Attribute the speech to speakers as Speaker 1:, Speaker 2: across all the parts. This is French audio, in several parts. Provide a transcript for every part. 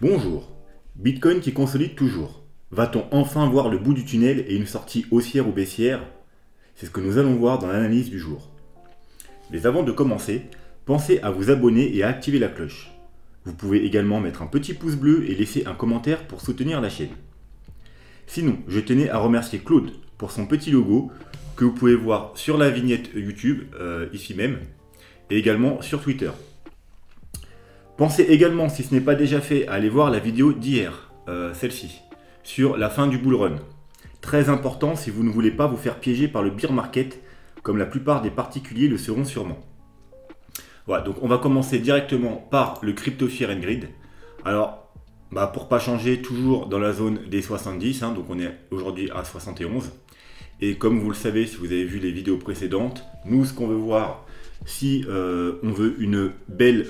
Speaker 1: Bonjour. Bitcoin qui consolide toujours. Va-t-on enfin voir le bout du tunnel et une sortie haussière ou baissière? C'est ce que nous allons voir dans l'analyse du jour. Mais avant de commencer, pensez à vous abonner et à activer la cloche. Vous pouvez également mettre un petit pouce bleu et laisser un commentaire pour soutenir la chaîne. Sinon, je tenais à remercier Claude pour son petit logo que vous pouvez voir sur la vignette YouTube, ici même, et également sur Twitter. Pensez également, si ce n'est pas déjà fait, à aller voir la vidéo d'hier, celle-ci, sur la fin du bull run. Très important si vous ne voulez pas vous faire piéger par le bear market, comme la plupart des particuliers le seront sûrement. Voilà, donc on va commencer directement par le Crypto Fear and Greed. Alors, pour pas changer, toujours dans la zone des 70, donc on est aujourd'hui à 71. Et comme vous le savez, si vous avez vu les vidéos précédentes, nous ce qu'on veut voir, si on veut une belle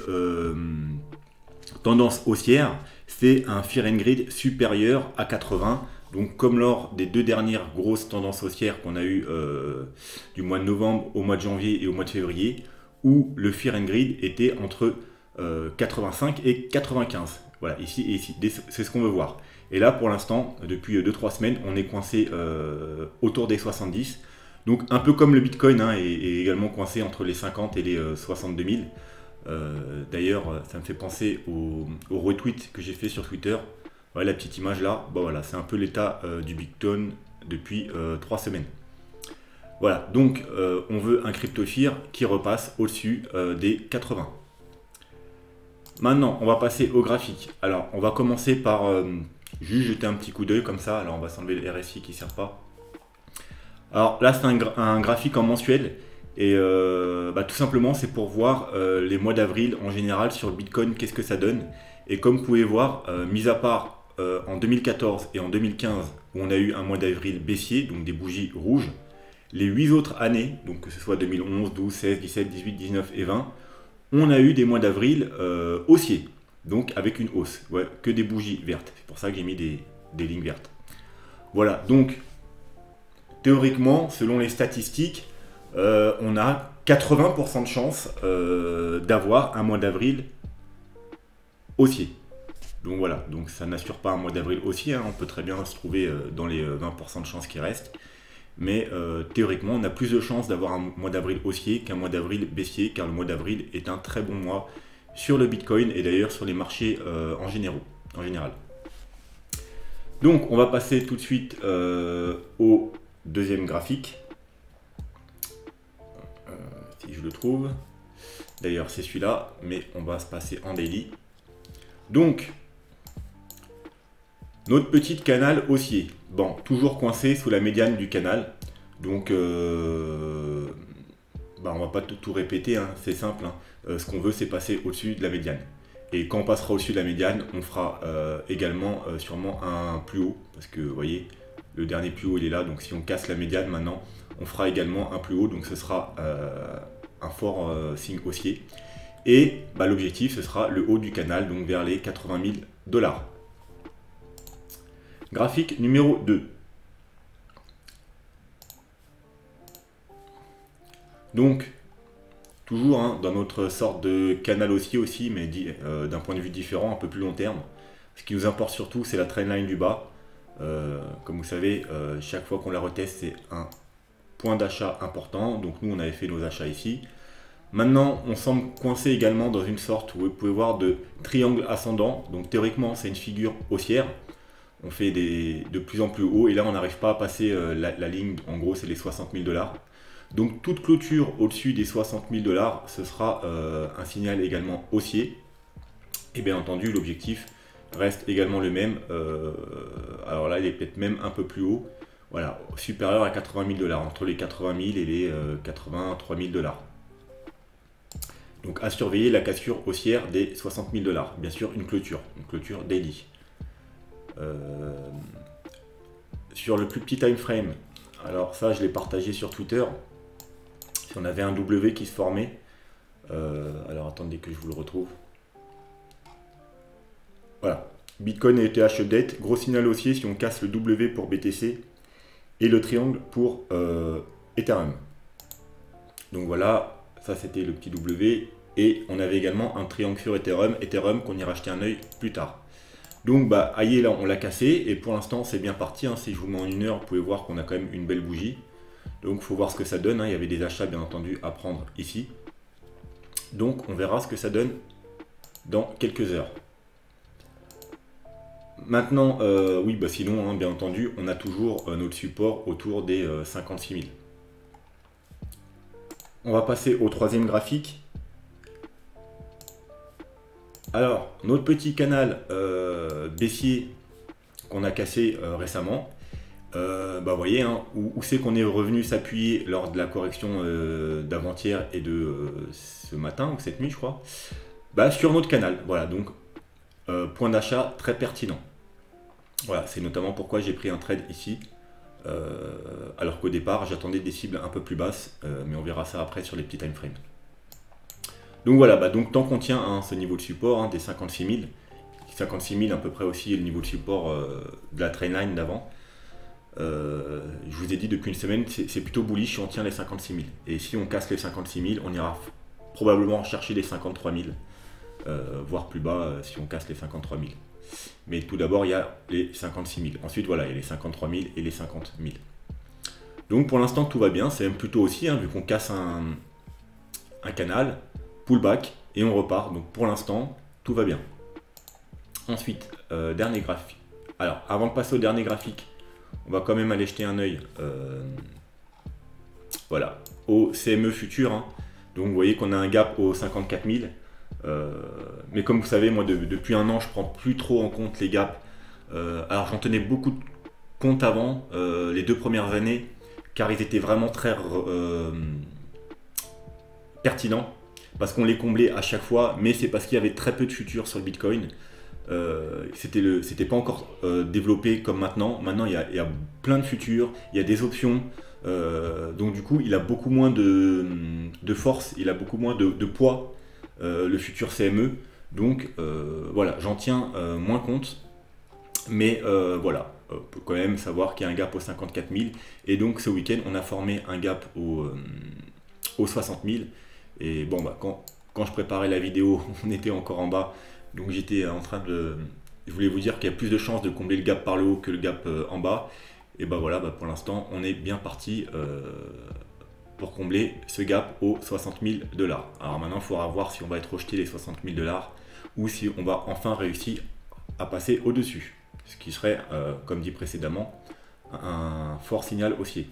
Speaker 1: tendance haussière, c'est un Fear and Greed supérieur à 80. Donc comme lors des deux dernières grosses tendances haussières qu'on a eues du mois de novembre au mois de janvier et au mois de février, où le Fear and Greed était entre 85 et 95. Voilà, ici et ici, c'est ce qu'on veut voir. Et là, pour l'instant, depuis 2-3 semaines, on est coincé autour des 70. Donc un peu comme le Bitcoin est également coincé entre les 50 et les 62 000. D'ailleurs, ça me fait penser au retweet que j'ai fait sur Twitter. Voilà la petite image là. Bon, voilà, c'est un peu l'état du Bitcoin depuis 3 semaines. Voilà, donc on veut un Crypto Fear qui repasse au-dessus des 80. Maintenant, on va passer au graphique. Alors, on va commencer par juste jeter un petit coup d'œil comme ça. Alors, on va s'enlever le RSI qui ne sert pas. Alors là, c'est un graphique en mensuel. Et tout simplement, c'est pour voir les mois d'avril en général sur le Bitcoin, qu'est-ce que ça donne. Et comme vous pouvez voir, mis à part en 2014 et en 2015, où on a eu un mois d'avril baissier, donc des bougies rouges, les 8 autres années, donc que ce soit 2011, 12, 16, 17, 18, 19 et 20, on a eu des mois d'avril haussiers, donc avec une hausse, que des bougies vertes. C'est pour ça que j'ai mis des lignes vertes. Voilà, donc théoriquement, selon les statistiques, on a 80% de chance d'avoir un mois d'avril haussier. Donc voilà, donc ça n'assure pas un mois d'avril haussier, on peut très bien se trouver dans les 20% de chance qui restent. Mais théoriquement, on a plus de chances d'avoir un mois d'avril haussier qu'un mois d'avril baissier, car le mois d'avril est un très bon mois sur le Bitcoin et d'ailleurs sur les marchés en général. Donc on va passer tout de suite au deuxième graphique, si je le trouve. D'ailleurs c'est celui-là, mais on va se passer en daily. Donc, notre petit canal haussier, bon, toujours coincé sous la médiane du canal, donc on va pas tout répéter, c'est simple, ce qu'on veut c'est passer au-dessus de la médiane. Et quand on passera au-dessus de la médiane, on fera également sûrement un plus haut, parce que vous voyez, le dernier plus haut il est là, donc si on casse la médiane maintenant, on fera également un plus haut, donc ce sera un fort signe haussier. Et l'objectif ce sera le haut du canal, donc vers les 80 000 $. Graphique numéro 2. Donc, toujours dans notre sorte de canal haussier aussi, mais d'un point de vue différent, un peu plus long terme. Ce qui nous importe surtout, c'est la trendline du bas. Comme vous savez, chaque fois qu'on la reteste, c'est un point d'achat important. Donc nous, on avait fait nos achats ici. Maintenant, on semble coincé également dans une sorte où vous pouvez voir de triangle ascendant. Donc théoriquement, c'est une figure haussière. On fait de plus en plus haut et là on n'arrive pas à passer la ligne, en gros c'est les 60 000 $. Donc toute clôture au-dessus des 60 000 $, ce sera un signal également haussier. Et bien entendu l'objectif reste également le même, alors là il est peut-être même un peu plus haut, voilà, supérieur à 80 000 $, entre les 80 000 et les 83 000 $. Donc à surveiller la cassure haussière des 60 000 $, bien sûr une clôture daily. Sur le plus petit time frame, alors ça je l'ai partagé sur Twitter, si on avait un W qui se formait, alors attendez que je vous le retrouve, voilà, Bitcoin et ETH update, gros signal haussier si on casse le W pour BTC et le triangle pour Ethereum. Donc voilà, ça c'était le petit W, et on avait également un triangle sur Ethereum qu'on ira jeter un œil plus tard. Donc bah aïe, là on l'a cassé et pour l'instant c'est bien parti, hein. Si je vous mets en 1 heure, vous pouvez voir qu'on a quand même une belle bougie. Donc il faut voir ce que ça donne, hein. Il y avait des achats bien entendu à prendre ici. Donc on verra ce que ça donne dans quelques heures. Maintenant, oui, bah sinon, hein, bien entendu, on a toujours notre support autour des 56 000. On va passer au troisième graphique. Alors, notre petit canal baissier qu'on a cassé récemment, bah voyez, hein, où c'est qu'on est revenu s'appuyer lors de la correction d'avant-hier et de ce matin, ou cette nuit, je crois, bah, sur notre canal. Voilà, donc point d'achat très pertinent. Voilà, c'est notamment pourquoi j'ai pris un trade ici, alors qu'au départ, j'attendais des cibles un peu plus basses, mais on verra ça après sur les petits time frames. Donc voilà, bah donc tant qu'on tient hein, ce niveau de support hein, des 56 000, 56 000 à peu près aussi le niveau de support de la trainline d'avant, je vous ai dit depuis une semaine, c'est plutôt bullish si on tient les 56 000. Et si on casse les 56 000, on ira probablement chercher les 53 000, voire plus bas si on casse les 53 000. Mais tout d'abord, il y a les 56 000. Ensuite, voilà, il y a les 53 000 et les 50 000. Donc pour l'instant, tout va bien. C'est même plutôt aussi, hein, vu qu'on casse un canal, pullback, et on repart. Donc pour l'instant, tout va bien. Ensuite, dernier graphique. Alors, avant de passer au dernier graphique, on va quand même aller jeter un œil voilà, au CME futur. Hein. Donc vous voyez qu'on a un gap aux 54 000. Mais comme vous savez, moi depuis un an, je prends plus trop en compte les gaps. Alors j'en tenais beaucoup de compte avant, les 2 premières années, car ils étaient vraiment très pertinents, parce qu'on les comblait à chaque fois, mais c'est parce qu'il y avait très peu de futurs sur le Bitcoin. C'était pas encore développé comme maintenant. Maintenant, il y a plein de futurs, il y a des options. Donc du coup, il a beaucoup moins de force, il a beaucoup moins de poids. Le futur CME, donc voilà, j'en tiens moins compte, mais voilà, on peut quand même savoir qu'il y a un gap aux 54 000, et donc ce week-end on a formé un gap aux 60 000, et bon bah quand je préparais la vidéo, on était encore en bas, donc j'étais en train de, je voulais vous dire qu'il y a plus de chances de combler le gap par le haut que le gap en bas, et bah voilà, bah pour l'instant on est bien parti pour combler ce gap aux 60 000 $. Alors maintenant, il faudra voir si on va être rejeté les 60 000 $ ou si on va enfin réussir à passer au-dessus. Ce qui serait, comme dit précédemment, un fort signal haussier.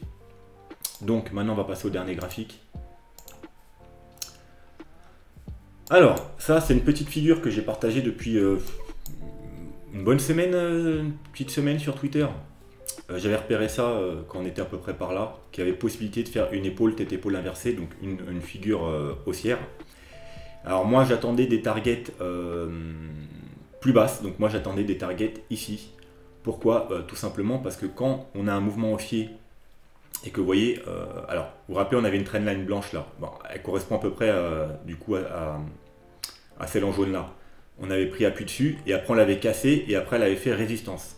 Speaker 1: Donc maintenant, on va passer au dernier graphique. Alors, ça, c'est une petite figure que j'ai partagée depuis une bonne semaine, une petite semaine sur Twitter. J'avais repéré ça quand on était à peu près par là, qu'il y avait possibilité de faire une épaule, tête-épaule inversée, donc une figure haussière. Alors moi j'attendais des targets plus basses, donc moi j'attendais des targets ici. Pourquoi tout simplement parce que quand on a un mouvement haussier et que vous voyez, alors vous vous rappelez on avait une trendline blanche là, bon, elle correspond à peu près du coup à celle en jaune là. On avait pris appui dessus et après on l'avait cassé et après elle avait fait résistance.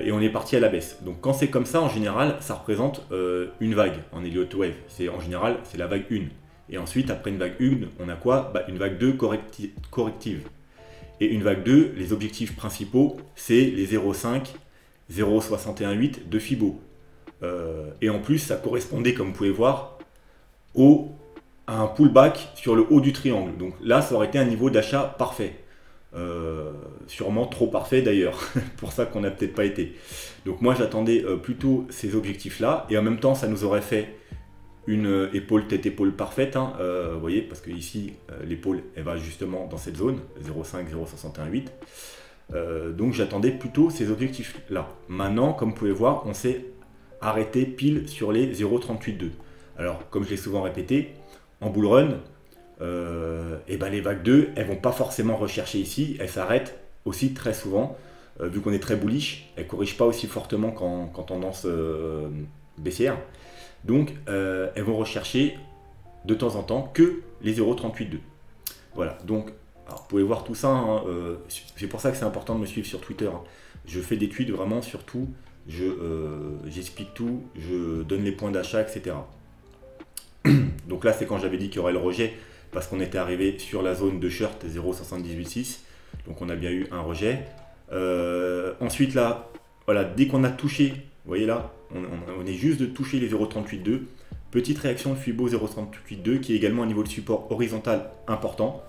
Speaker 1: Et on est parti à la baisse. Donc quand c'est comme ça, en général, ça représente une vague en Elliott Wave. En général, c'est la vague 1. Et ensuite, après une vague 1, on a quoi? Une vague 2 corrective. Et une vague 2, les objectifs principaux, c'est les 0,5, 0,618 de Fibo. Et en plus, ça correspondait, comme vous pouvez voir, à un pullback sur le haut du triangle. Donc là, ça aurait été un niveau d'achat parfait. Sûrement trop parfait d'ailleurs, pour ça qu'on n'a peut-être pas été. Donc moi j'attendais plutôt ces objectifs là, et en même temps ça nous aurait fait une épaule tête-épaule parfaite, hein, vous voyez, parce que ici l'épaule elle va justement dans cette zone 0,5, 0,618. Donc j'attendais plutôt ces objectifs là. Maintenant, comme vous pouvez voir, on s'est arrêté pile sur les 0,382. Alors comme je l'ai souvent répété, en bull run, et ben les vagues 2, elles vont pas forcément rechercher ici, elles s'arrêtent aussi très souvent, vu qu'on est très bullish, elles ne corrigent pas aussi fortement qu'en tendance baissière. Donc elles vont rechercher de temps en temps que les 0,382. Voilà, donc alors, vous pouvez voir tout ça, hein, c'est pour ça que c'est important de me suivre sur Twitter. Hein. Je fais des tweets vraiment sur tout, j'explique tout, je donne les points d'achat, etc. Donc là c'est quand j'avais dit qu'il y aurait le rejet, parce qu'on était arrivé sur la zone de short 0,786, donc on a bien eu un rejet. Ensuite là, voilà, dès qu'on a touché, vous voyez là, on est juste de toucher les 0,38,2. Petite réaction de Fibo 0,38,2 qui est également un niveau de support horizontal important.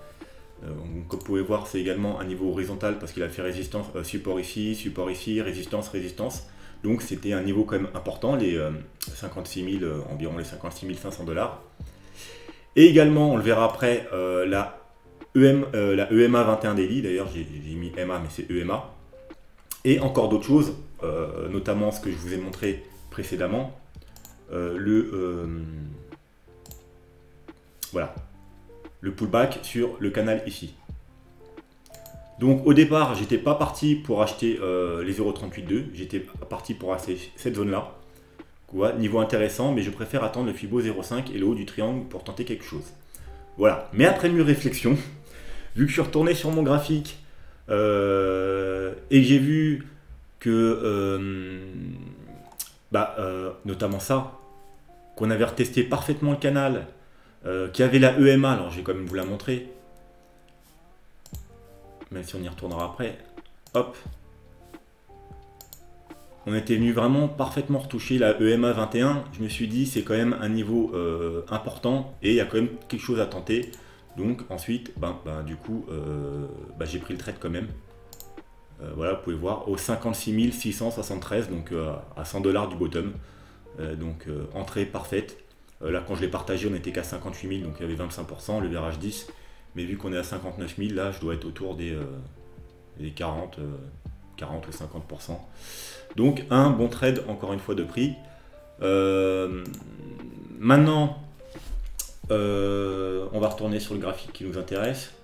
Speaker 1: Comme vous pouvez voir, c'est également un niveau horizontal parce qu'il a fait résistance, support ici, résistance, résistance. Donc c'était un niveau quand même important, les 56 000, environ les 56 500 $. Et également, on le verra après, la EMA 21 daily, d'ailleurs j'ai mis MA mais c'est EMA. Et encore d'autres choses, notamment ce que je vous ai montré précédemment, voilà, le pullback sur le canal ici. Donc au départ, j'étais pas parti pour acheter les 0,38,2, j'étais parti pour acheter cette zone-là. Niveau intéressant, mais je préfère attendre le Fibo 0,5 et le haut du triangle pour tenter quelque chose. Voilà, mais après mûre réflexion, vu que je suis retourné sur mon graphique et que j'ai vu que, notamment ça, qu'on avait retesté parfaitement le canal, qui avait la EMA, alors je vais quand même vous la montrer, même si on y retournera après, hop, on était venu vraiment parfaitement retoucher la EMA 21, je me suis dit c'est quand même un niveau important et il y a quand même quelque chose à tenter, donc ensuite, du coup, j'ai pris le trade quand même. Voilà, vous pouvez voir, au 56 673, donc à 100 $ du bottom, entrée parfaite. Là, quand je l'ai partagé, on n'était qu'à 58 000, donc il y avait 25%, le virage 10. Mais vu qu'on est à 59 000, là, je dois être autour des 40 ou 50%. Donc, un bon trade, encore une fois, de prix. Maintenant, on va retourner sur le graphique qui nous intéresse.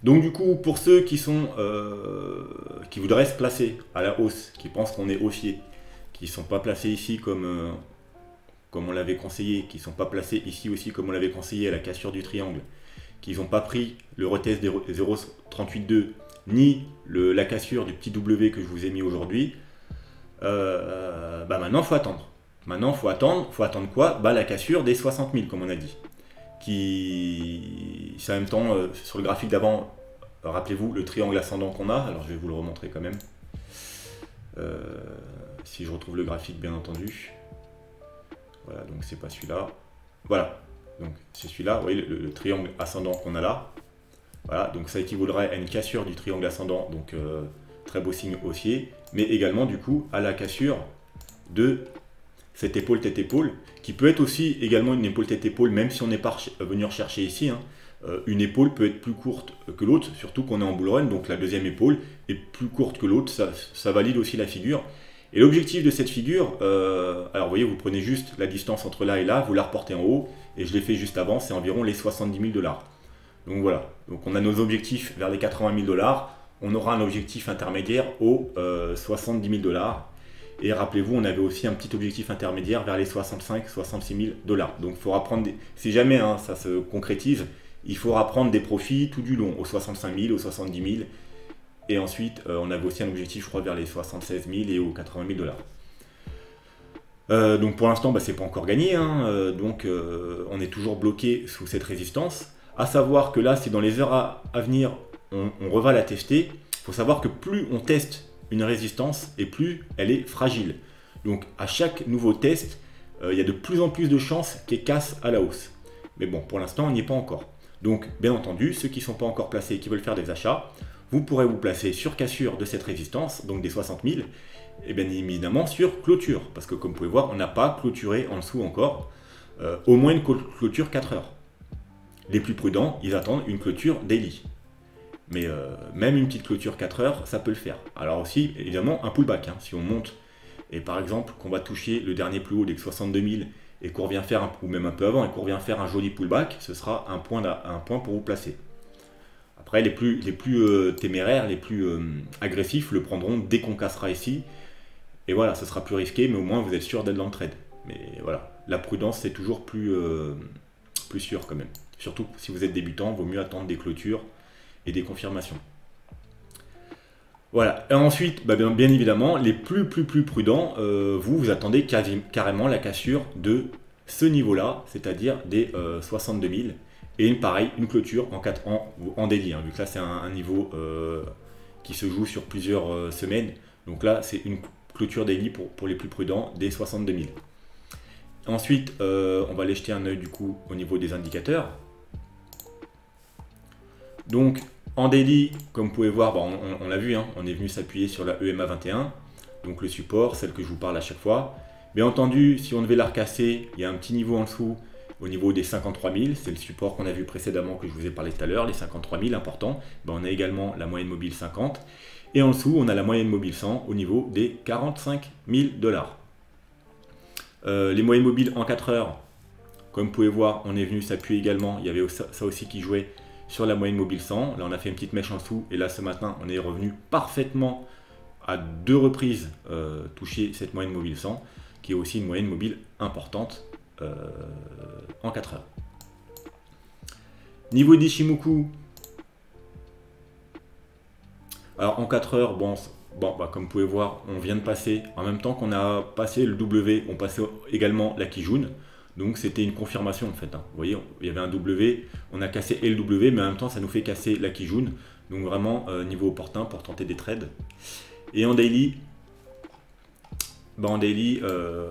Speaker 1: Donc du coup, pour ceux qui voudraient se placer à la hausse, qui pensent qu'on est haussier, qui ne sont pas placés ici comme on l'avait conseillé, qui ne sont pas placés ici aussi comme on l'avait conseillé à la cassure du triangle, qui n'ont pas pris le retest des 0,38,2 ni la cassure du petit W que je vous ai mis aujourd'hui, maintenant il faut attendre. Maintenant il faut attendre quoi? La cassure des 60 000 comme on a dit. C'est en même temps sur le graphique d'avant, rappelez-vous le triangle ascendant qu'on a, alors je vais vous le remontrer quand même, si je retrouve le graphique bien entendu, voilà, donc c'est pas celui-là, voilà, donc c'est celui-là, vous voyez le triangle ascendant qu'on a là, voilà, donc ça équivaudrait à une cassure du triangle ascendant, donc très beau signe haussier, mais également du coup à la cassure de cette épaule tête-épaule, qui peut être aussi également une épaule tête-épaule, même si on n'est pas venu rechercher ici. Une épaule peut être plus courte que l'autre, surtout qu'on est en bull run, donc la deuxième épaule est plus courte que l'autre, ça valide aussi la figure. Et l'objectif de cette figure, alors vous voyez, vous prenez juste la distance entre là et là, vous la reportez en haut, et je l'ai fait juste avant, c'est environ les 70 000 $. Donc voilà, donc on a nos objectifs vers les 80 000 $, on aura un objectif intermédiaire aux 70 000 $. Et rappelez-vous, on avait aussi un petit objectif intermédiaire vers les 65-66 000 $. Donc il faudra prendre, si jamais ça se concrétise, il faudra prendre des profits tout du long, aux 65 000, aux 70 000. Et ensuite, on avait aussi un objectif, je crois, vers les 76 000 et aux 80 000 $. Donc pour l'instant, c'est pas encore gagné. Donc on est toujours bloqué sous cette résistance. À savoir que là, si dans les heures à venir, on reva la tester, il faut savoir que plus on teste une résistance et plus elle est fragile. Donc à chaque nouveau test, il y a de plus en plus de chances qu'elle casse à la hausse. Mais bon, pour l'instant, on n'y est pas encore. Donc bien entendu, ceux qui ne sont pas encore placés et qui veulent faire des achats, vous pourrez vous placer sur cassure de cette résistance, donc des 60 000, et bien évidemment sur clôture, parce que comme vous pouvez voir, on n'a pas clôturé en dessous encore, au moins une clôture 4 heures. Les plus prudents, ils attendent une clôture daily. Mais même une petite clôture 4 heures, ça peut le faire. Alors aussi, évidemment, un pullback. Si on monte, et par exemple, qu'on va toucher le dernier plus haut des 62 000, et qu'on revient faire, ou même un peu avant, et qu'on revient faire un joli pullback, ce sera un point pour vous placer. Après, les plus téméraires, les plus agressifs, le prendront dès qu'on cassera ici. Et voilà, ce sera plus risqué, mais au moins, vous êtes sûr d'être dans le trade. Mais voilà, la prudence, c'est toujours plus sûr quand même. Surtout si vous êtes débutant, il vaut mieux attendre des clôtures et des confirmations. Voilà, et ensuite, bien évidemment, les plus prudents, vous attendez carrément la cassure de ce niveau-là, c'est-à-dire des 62 000. Et pareil, une clôture en daily, hein, vu que là c'est un niveau qui se joue sur plusieurs semaines. Donc là, c'est une clôture daily pour les plus prudents des 62 000. Ensuite, on va aller jeter un œil du coup au niveau des indicateurs. Donc en daily, comme vous pouvez voir, bah, on l'a vu, hein, on est venu s'appuyer sur la EMA 21, donc le support, celle que je vous parle à chaque fois. Bien entendu, si on devait la recasser, il y a un petit niveau en dessous au niveau des 53 000, c'est le support qu'on a vu précédemment que je vous ai parlé tout à l'heure, les 53 000 importants. Ben, on a également la moyenne mobile 50 et en dessous on a la moyenne mobile 100 au niveau des 45 000 $. Les moyennes mobiles en 4 heures, comme vous pouvez voir, on est venu s'appuyer également, il y avait ça aussi qui jouait sur la moyenne mobile 100. Là on a fait une petite mèche en dessous et là ce matin on est revenu parfaitement à 2 reprises toucher cette moyenne mobile 100 qui est aussi une moyenne mobile importante en 4 heures. Niveau d'Ichimoku, alors en 4 heures, bon, bah, comme vous pouvez voir, on vient de passer, en même temps qu'on a passé le W, on passait également la Kijun, donc c'était une confirmation en fait. Hein. Vous voyez, il y avait un W, on a cassé le W, mais en même temps ça nous fait casser la Kijun, donc vraiment niveau opportun pour tenter des trades. Et en daily, bah en daily,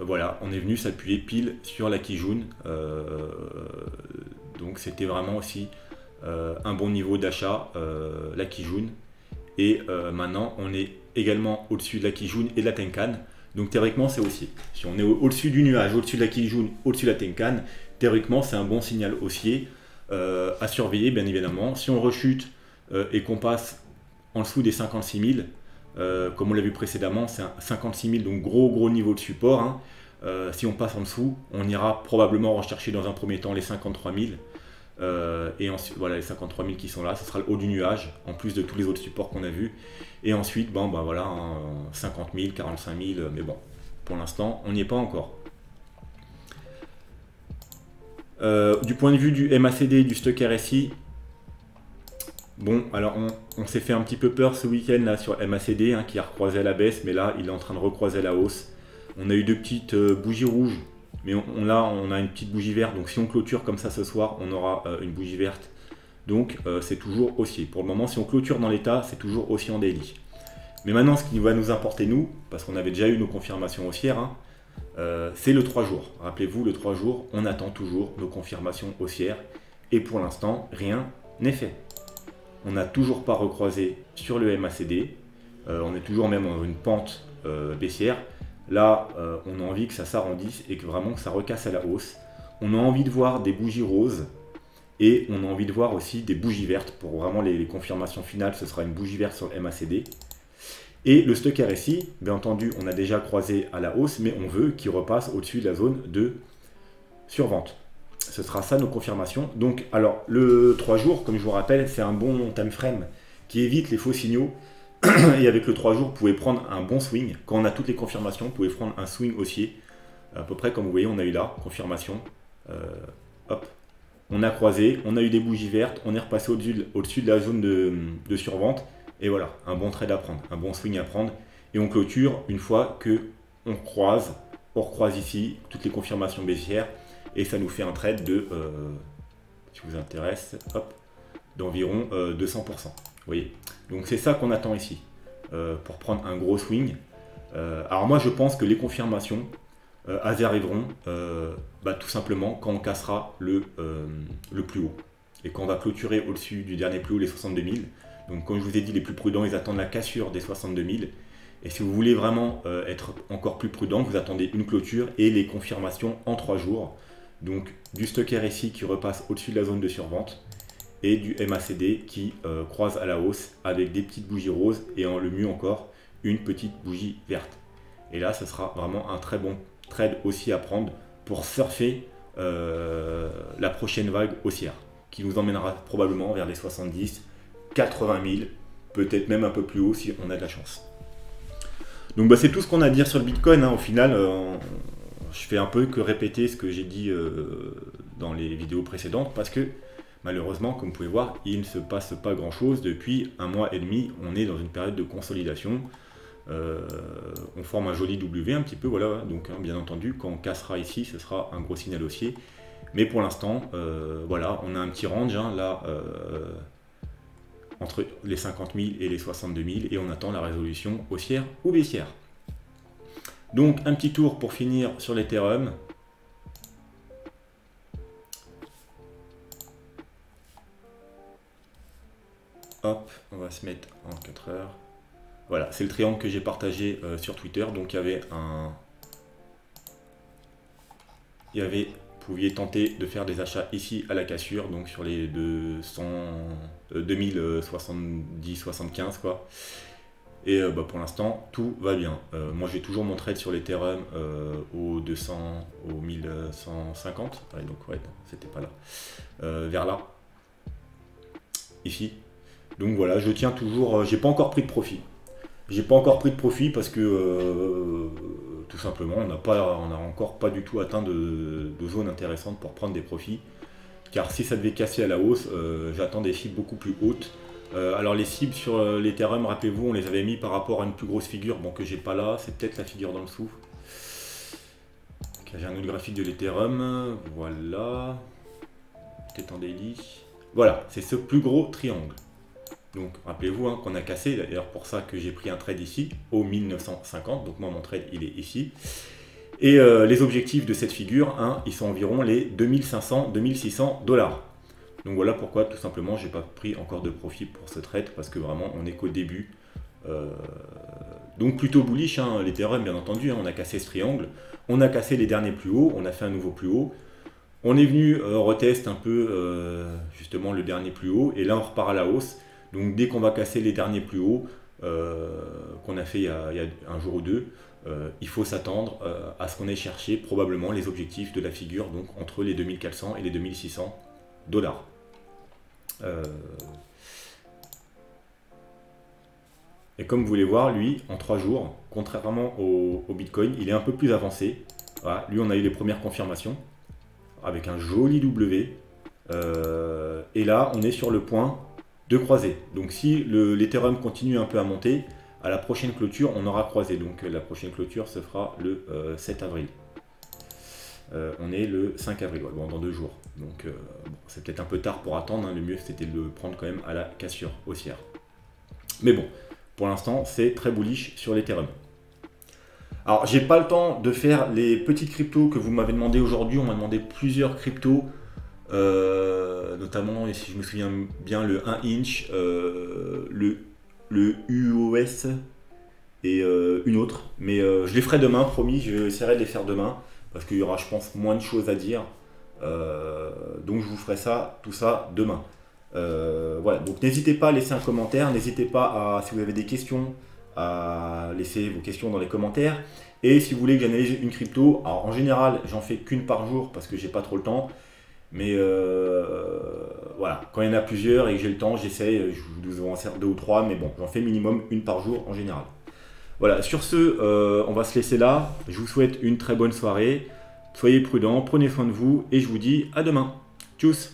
Speaker 1: voilà, on est venu s'appuyer pile sur la Kijun, donc c'était vraiment aussi un bon niveau d'achat, la Kijun. Et maintenant, on est également au-dessus de la Kijun et de la Tenkan. Donc théoriquement, c'est haussier. Si on est au-dessus du nuage, au-dessus de la Kijun, au-dessus de la Tenkan, théoriquement, c'est un bon signal haussier à surveiller, bien évidemment. Si on rechute et qu'on passe en dessous des 56 000, comme on l'a vu précédemment, c'est un 56 000, donc gros niveau de support. Hein. Si on passe en dessous, on ira probablement rechercher dans un premier temps les 53 000. Et ensuite, voilà, les 53 000 qui sont là, ce sera le haut du nuage, en plus de tous les autres supports qu'on a vus. Et ensuite, bon, bah voilà, hein, 50 000, 45 000, mais bon, pour l'instant, on n'y est pas encore. Du point de vue du MACD, du stock RSI, bon, alors on s'est fait un petit peu peur ce week-end là sur MACD, hein, qui a recroisé à la baisse, mais là, il est en train de recroiser à la hausse. On a eu 2 petites bougies rouges. Mais là, on a une petite bougie verte, donc si on clôture comme ça ce soir, on aura une bougie verte. Donc c'est toujours haussier. Pour le moment, si on clôture dans l'état, c'est toujours haussier en daily. Mais maintenant, ce qui va nous importer, nous, parce qu'on avait déjà eu nos confirmations haussières, hein, c'est le 3 jours. Rappelez-vous, le 3 jours, on attend toujours nos confirmations haussières. Et pour l'instant, rien n'est fait. On n'a toujours pas recroisé sur le MACD. On est toujours même dans une pente baissière. Là, on a envie que ça s'arrondisse et que vraiment que ça recasse à la hausse. On a envie de voir des bougies roses et on a envie de voir aussi des bougies vertes. Pour vraiment les confirmations finales, ce sera une bougie verte sur le MACD. Et le stock RSI, bien entendu, on a déjà croisé à la hausse, mais on veut qu'il repasse au-dessus de la zone de survente. Ce sera ça nos confirmations. Donc, alors, le 3 jours, comme je vous rappelle, c'est un bon time frame qui évite les faux signaux. Et avec le 3 jours, vous pouvez prendre un bon swing. Quand on a toutes les confirmations, vous pouvez prendre un swing haussier. À peu près comme vous voyez, on a eu là, confirmation. Hop. On a croisé, on a eu des bougies vertes, on est repassé au-dessus de la zone de survente. Et voilà, un bon trade à prendre, un bon swing à prendre. Et on clôture une fois que on recroise ici toutes les confirmations baissières. Et ça nous fait un trade de, si vous intéresse, d'environ 200%. Vous voyez. Donc c'est ça qu'on attend ici, pour prendre un gros swing. Alors moi je pense que les confirmations, elles arriveront tout simplement quand on cassera le plus haut. Et quand on va clôturer au-dessus du dernier plus haut, les 62 000. Donc comme je vous ai dit, les plus prudents, ils attendent la cassure des 62 000. Et si vous voulez vraiment être encore plus prudent, vous attendez une clôture et les confirmations en 3 jours. Donc du stock RSI qui repasse au-dessus de la zone de survente. Et du MACD qui croise à la hausse avec des petites bougies roses et le mieux encore, une petite bougie verte. Et là, ce sera vraiment un très bon trade aussi à prendre pour surfer la prochaine vague haussière qui nous emmènera probablement vers les 70, 80 000, peut-être même un peu plus haut si on a de la chance. Donc c'est tout ce qu'on a à dire sur le Bitcoin. Hein. Au final, je fais un peu que répéter ce que j'ai dit dans les vidéos précédentes parce que malheureusement, comme vous pouvez voir, il ne se passe pas grand-chose. Depuis 1 mois et demi, on est dans une période de consolidation. on forme un joli W un petit peu, voilà, donc hein, bien entendu, quand on cassera ici, ce sera un gros signal haussier. Mais pour l'instant, voilà, on a un petit range, hein, là, entre les 50 000 et les 62 000, et on attend la résolution haussière ou baissière. Donc, un petit tour pour finir sur l'Ethereum. Hop, on va se mettre en 4 heures. Voilà, c'est le triangle que j'ai partagé sur Twitter. Donc, il y avait vous pouviez tenter de faire des achats ici à la cassure, donc sur les 2070-75 quoi. Et pour l'instant, tout va bien. Moi, j'ai toujours mon trade sur l'Ethereum au 200, au 1150. Ouais, donc, ouais, c'était pas là. Vers là. Ici. Donc voilà, je tiens toujours. J'ai pas encore pris de profit. J'ai pas encore pris de profit parce que tout simplement, on n'a encore pas du tout atteint de zone intéressante pour prendre des profits. Car si ça devait casser à la hausse, j'attends des cibles beaucoup plus hautes. Alors les cibles sur l'Ethereum, rappelez-vous, on les avait mis par rapport à une plus grosse figure, bon que j'ai pas là, c'est peut-être la figure dans le dessous. J'ai un autre graphique de l'Ethereum, voilà. Peut-être en daily. Voilà, c'est ce plus gros triangle. Donc rappelez-vous hein, qu'on a cassé, d'ailleurs pour ça que j'ai pris un trade ici, au 1950, donc moi mon trade il est ici. Et les objectifs de cette figure, hein, ils sont environ les 2500-2600 $. Donc voilà pourquoi tout simplement j'ai pas pris encore de profit pour ce trade, parce que vraiment on n'est qu'au début. Donc plutôt bullish, hein, l'Ethereum bien entendu, hein, on a cassé ce triangle, on a cassé les derniers plus hauts, on a fait un nouveau plus haut. On est venu retester un peu justement le dernier plus haut, et là on repart à la hausse. Donc dès qu'on va casser les derniers plus hauts qu'on a fait il y a un jour ou deux, il faut s'attendre à ce qu'on ait cherché probablement les objectifs de la figure, donc entre les 2400 et les 2600 $. Et comme vous voulez voir, lui, en 3 jours, contrairement au Bitcoin, il est un peu plus avancé. Voilà, lui, on a eu les premières confirmations avec un joli W. Et là, on est sur le point de croiser. Donc si l'Ethereum continue un peu à monter, à la prochaine clôture, on aura croisé. Donc la prochaine clôture se fera le 7 avril. On est le 5 avril, ouais, bon, dans 2 jours. Donc bon, c'est peut-être un peu tard pour attendre, hein. Le mieux c'était de le prendre quand même à la cassure haussière. Mais bon, pour l'instant c'est très bullish sur l'Ethereum. Alors j'ai pas le temps de faire les petites cryptos que vous m'avez demandé aujourd'hui. On m'a demandé plusieurs cryptos. Notamment, si je me souviens bien, le 1 inch, le UOS et une autre. Mais je les ferai demain, promis, j'essaierai de les faire demain parce qu'il y aura, je pense, moins de choses à dire. Donc je vous ferai ça, tout ça demain. Voilà, donc n'hésitez pas à laisser un commentaire, n'hésitez pas à, si vous avez des questions, à laisser vos questions dans les commentaires. Et si vous voulez que j'analyse une crypto, alors en général, j'en fais qu'une par jour parce que j'ai pas trop le temps. Mais voilà, quand il y en a plusieurs et que j'ai le temps, j'essaye, je vous en sers 2 ou 3, mais bon, j'en fais minimum une par jour en général. Voilà, sur ce, on va se laisser là. Je vous souhaite une très bonne soirée. Soyez prudents, prenez soin de vous et je vous dis à demain. Tchuss!